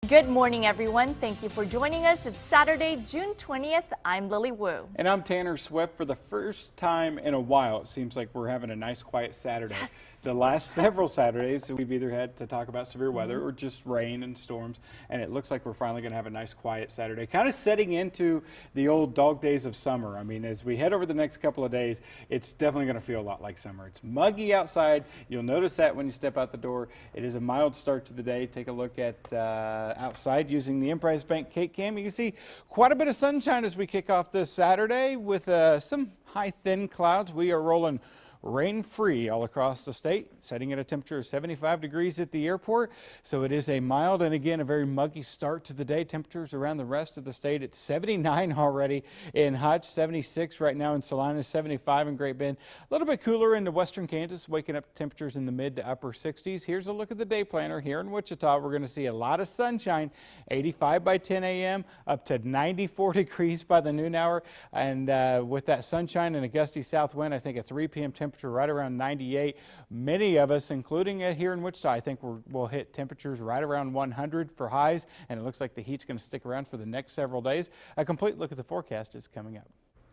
Good morning, everyone. Thank you for joining us. It's Saturday, June 20th. I'm Lily Wu. And I'm Tanner Swift. For the first time in a while, it seems like we're having a nice, quiet Saturday. Yes. The last several Saturdays, we've either had to talk about severe weather or just rain and storms, and it looks like we're finally going to have a nice, quiet Saturday, kind of setting into the old dog days of summer. I mean, as we head over the next couple of days, it's definitely going to feel a lot like summer. It's muggy outside. You'll notice that when you step out the door. It is a mild start to the day. Take a look at outside using the Emprise Bank KAKE cam. You can see quite a bit of sunshine as we kick off this Saturday with some high, thin clouds. We are rolling rain-free all across the state, setting at a temperature of 75 degrees at the airport. So it is a mild and again a very muggy start to the day. Temperatures around the rest of the state at 79 already in Hutch, 76 right now in Salina, 75 in Great Bend. A little bit cooler into western Kansas, waking up temperatures in the mid to upper 60s. Here's a look at the day planner here in Wichita. We're going to see a lot of sunshine, 85 by 10 a.m. up to 94 degrees by the noon hour. And with that sunshine and a gusty south wind, I think a 3 p.m. temperature right around 98. Many of us, including here in Wichita, I think we'll hit temperatures right around 100 for highs, and it looks like the heat's going to stick around for the next several days. A complete look at the forecast is coming up.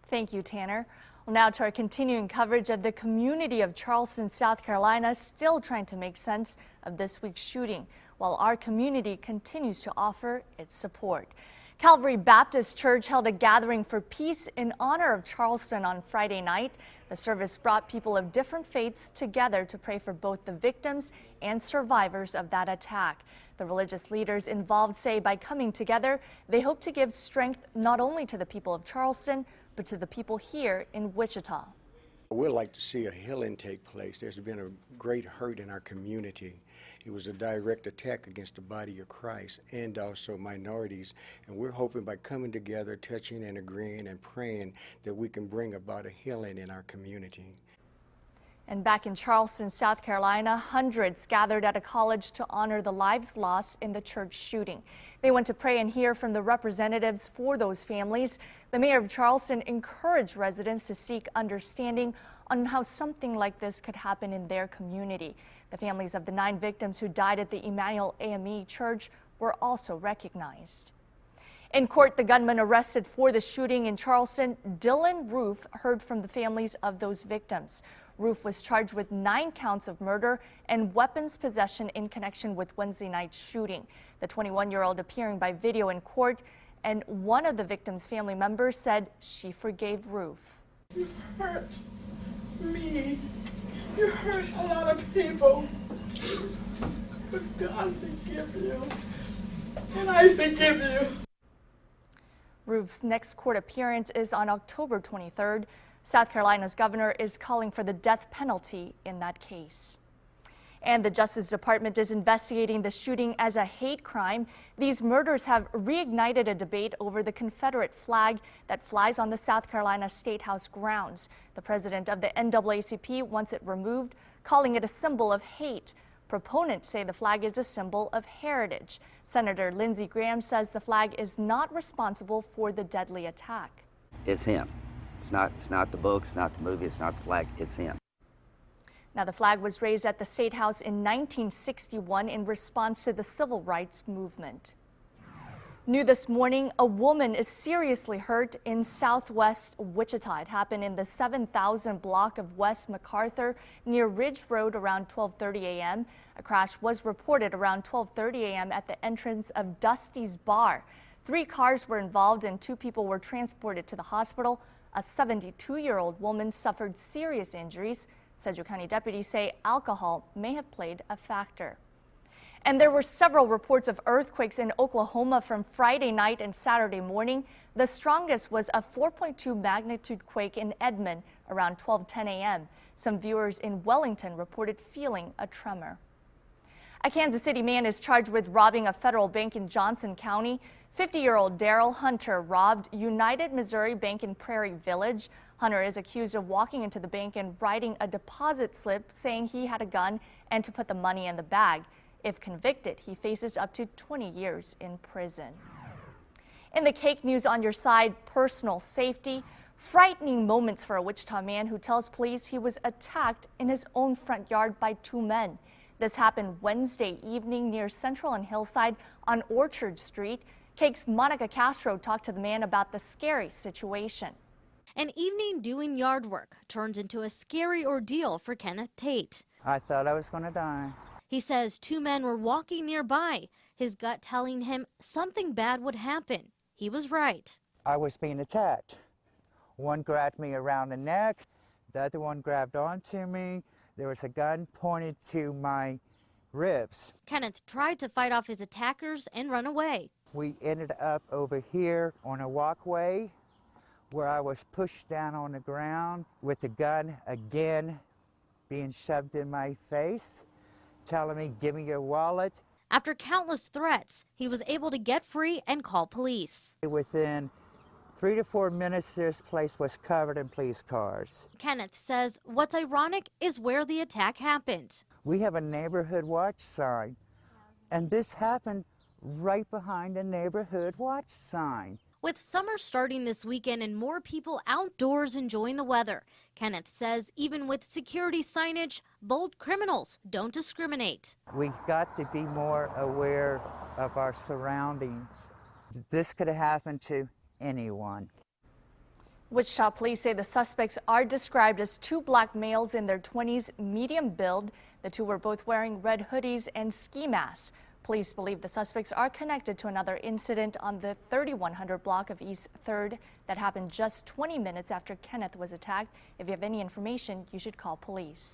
Thank you, Tanner. Well, now to our continuing coverage of the community of Charleston, South Carolina, still trying to make sense of this week's shooting, while our community continues to offer its support. Calvary Baptist Church held a gathering for peace in honor of Charleston on Friday night. The service brought people of different faiths together to pray for both the victims and survivors of that attack. The religious leaders involved say by coming together, they hope to give strength not only to the people of Charleston, but to the people here in Wichita. We'd like to see a healing take place. There's been a great hurt in our community. It was a direct attack against the body of Christ and also minorities. And we're hoping by coming together, touching and agreeing and praying that we can bring about a healing in our community. And back in Charleston, South Carolina, hundreds gathered at a college to honor the lives lost in the church shooting. They went to pray and hear from the representatives for those families. The mayor of Charleston encouraged residents to seek understanding on how something like this could happen in their community. The families of the 9 victims who died at the Emmanuel AME Church were also recognized. In court, the gunman arrested for the shooting in Charleston, Dylan Roof, heard from the families of those victims. Roof was charged with 9 counts of murder and weapons possession in connection with Wednesday night's shooting. The 21-year-old appearing by video in court, and one of the victim's family members said she forgave Roof. You hurt me. You hurt a lot of people. But God forgive you. And I forgive you. Roof's next court appearance is on October 23rd. South Carolina's governor is calling for the death penalty in that case. And the Justice Department is investigating the shooting as a hate crime. These murders have reignited a debate over the Confederate flag that flies on the South Carolina State House grounds. The president of the NAACP wants it removed, calling it a symbol of hate. Proponents say the flag is a symbol of heritage. Senator Lindsey Graham says the flag is not responsible for the deadly attack. It's him. It's not the book, it's not the movie, it's not the flag, it's him. Now, the flag was raised at the State House in 1961 in response to the civil rights movement. New this morning, a woman is seriously hurt in southwest Wichita. It happened in the 7000 block of West MacArthur near Ridge Road around 12:30 a.m. A crash was reported around 12:30 a.m. at the entrance of Dusty's Bar. 3 cars were involved and 2 people were transported to the hospital. A 72-year-old woman suffered serious injuries. Sedgwick County deputies say alcohol may have played a factor. And there were several reports of earthquakes in Oklahoma from Friday night and Saturday morning. The strongest was a 4.2 magnitude quake in Edmond around 12:10 a.m. Some viewers in Wellington reported feeling a tremor. A Kansas City man is charged with robbing a federal bank in Johnson County. 50-year-old Daryl Hunter robbed United Missouri Bank in Prairie Village. Hunter is accused of walking into the bank and writing a deposit slip saying he had a gun and to put the money in the bag. If convicted, he faces up to 20 years in prison. In the KAKE news on your side, personal safety. Frightening moments for a Wichita man who tells police he was attacked in his own front yard by 2 men. This happened Wednesday evening near Central and Hillside on Orchard Street. KAKE's Monica Castro talked to the man about the scary situation. An evening doing yard work turns into a scary ordeal for Kenneth Tate. I thought I was going to die. He says two men were walking nearby, his gut telling him something bad would happen. He was right. I was being attacked. One grabbed me around the neck, the other one grabbed onto me. There was a gun pointed to my ribs. Kenneth tried to fight off his attackers and run away. We ended up over here on a walkway where I was pushed down on the ground with the gun again being shoved in my face, telling me, "Give me your wallet." After countless threats, he was able to get free and call police. Within 3 to 4 minutes, this place was covered in police cars. Kenneth says what's ironic is where the attack happened. We have a neighborhood watch sign, and this happened right behind the neighborhood watch sign. With summer starting this weekend and more people outdoors enjoying the weather, Kenneth says even with security signage, bold criminals don't discriminate. We've got to be more aware of our surroundings. This could have happened to anyone. Wichita police say the suspects are described as two black males in their 20s, medium build. The two were both wearing red hoodies and ski masks. Police believe the suspects are connected to another incident on the 3100 block of East 3rd that happened just 20 minutes after Kenneth was attacked. If you have any information, you should call police.